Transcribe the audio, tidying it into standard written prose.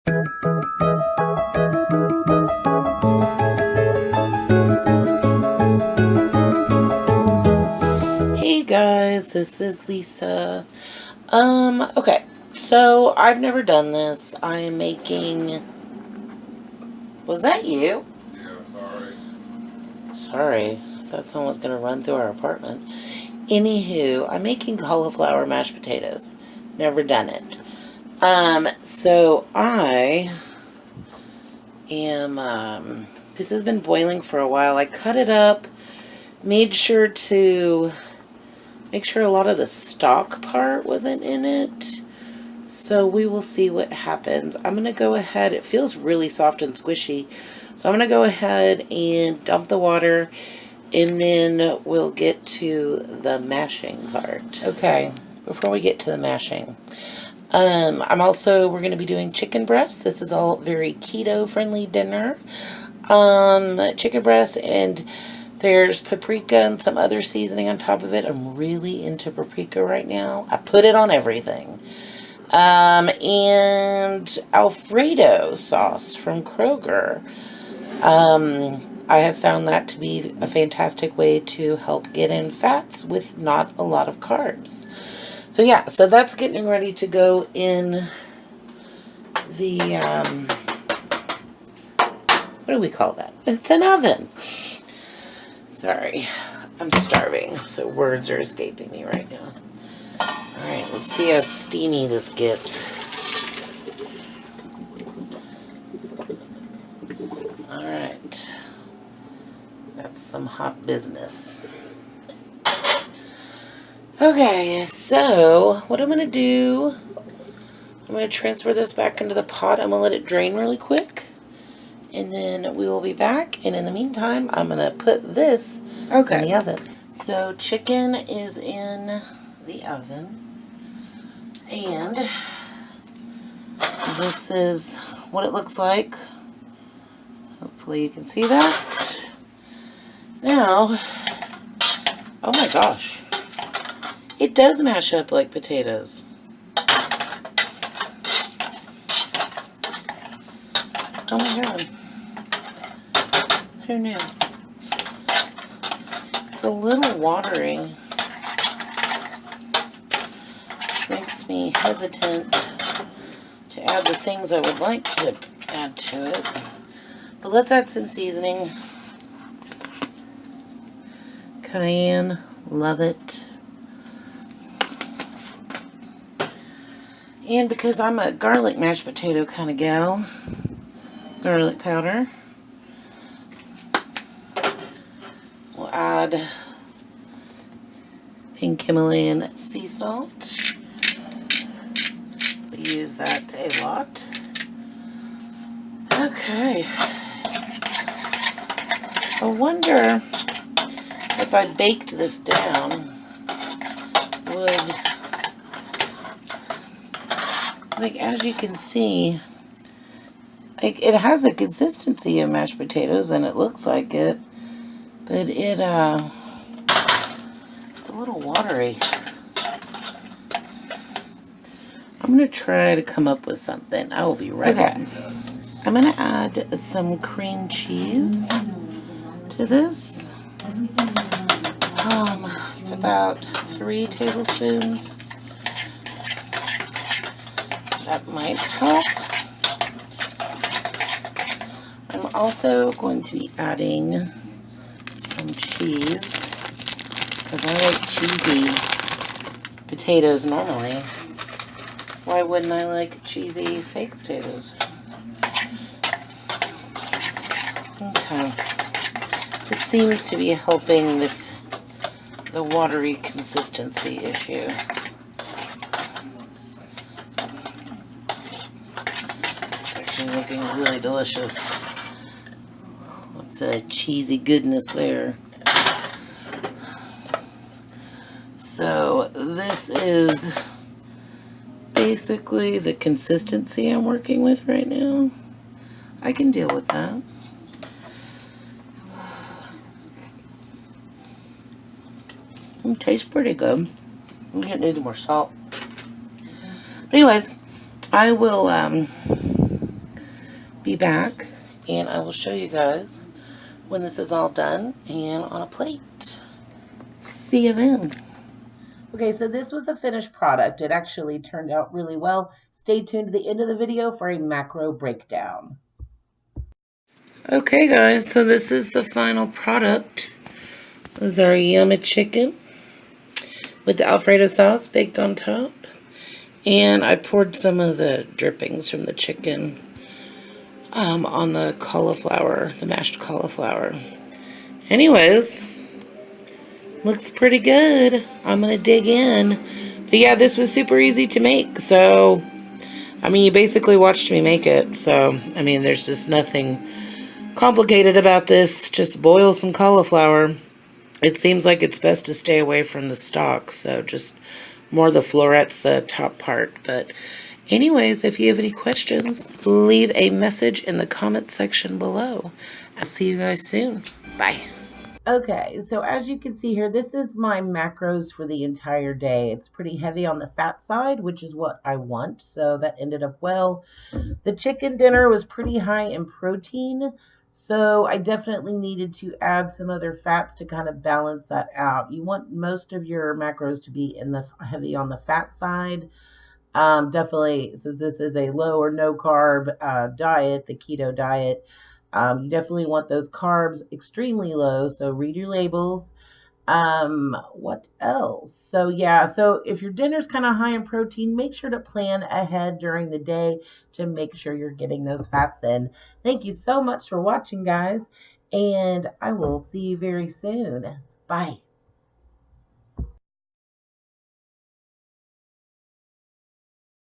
Hey guys, this is Lisa. Okay, so I've never done this. I'm making... Was that you? Yeah, sorry. Sorry, I thought someone was going to run through our apartment. Anywho, I'm making cauliflower mashed potatoes. Never done it. So I am, this has been boiling for a while. I cut it up, made sure to make sure a lot of the stalk part wasn't in it. So we will see what happens. I'm going to go ahead. It feels really soft and squishy. So I'm going to go ahead and dump the water, and then we'll get to the mashing part. Okay, before we get to the mashing, we're going to be doing chicken breast. This is all very keto-friendly dinner. Chicken breast, and there's paprika and some other seasoning on top of it. I'm really into paprika right now. I put it on everything. And Alfredo sauce from Kroger. I have found that to be a fantastic way to help get in fats with not a lot of carbs. So yeah, so that's getting ready to go in the, what do we call that? It's an oven. Sorry, I'm starving, so words are escaping me right now. Alright, let's see how steamy this gets. Alright, that's some hot business. Okay, so what I'm going to do, I'm going to transfer this back into the pot. I'm going to let it drain really quick, and then we will be back. And in the meantime, I'm going to put this in the oven. So chicken is in the oven, and this is what it looks like. Hopefully you can see that. Now, oh my gosh, it does mash up like potatoes. Oh my god, who knew? It's a little watery, which makes me hesitant to add the things I would like to add to it. But let's add some seasoning. Cayenne, love it. And because I'm a garlic mashed potato kind of gal, garlic powder. We'll add pink Himalayan sea salt. We use that a lot. Okay. I wonder if I baked this down, like, as you can see, like, it has a consistency of mashed potatoes, and it looks like it, but it's a little watery. I'm going to try to come up with something. I will be right back. I'm going to add some cream cheese to this. It's about 3 tablespoons. That might help. I'm also going to be adding some cheese, because I like cheesy potatoes normally. Why wouldn't I like cheesy fake potatoes? Okay. This seems to be helping with the watery consistency issue. It's actually looking really delicious. Lots of cheesy goodness there. So this is basically the consistency I'm working with right now. I can deal with that. It tastes pretty good. It needs more salt. But anyways, I will be back and I will show you guys when this is all done and on a plate. See you then. Okay, so this was the finished product. It actually turned out really well. Stay tuned to the end of the video for a macro breakdown. Okay guys, so this is the final product. This is our yummy chicken with the Alfredo sauce baked on top. And I poured some of the drippings from the chicken on the cauliflower, the mashed cauliflower. Anyways, looks pretty good. I'm going to dig in. But yeah, this was super easy to make. So, I mean, you basically watched me make it. So, I mean, there's just nothing complicated about this. Just boil some cauliflower. It seems like it's best to stay away from the stalks. So, just more the florets, the top part. But anyways, if you have any questions, leave a message in the comment section below. I'll see you guys soon. Bye. Okay, so as you can see here, this is my macros for the entire day. It's pretty heavy on the fat side, which is what I want, so that ended up well. The chicken dinner was pretty high in protein, so I definitely needed to add some other fats to kind of balance that out. You want most of your macros to be in the heavy on the fat side. Definitely, since this is a low or no carb diet, the keto diet, you definitely want those carbs extremely low, so read your labels. What else? So yeah, so if your dinner's kind of high in protein, make sure to plan ahead during the day to make sure you're getting those fats in. Thank you so much for watching, guys, and I will see you very soon. Bye.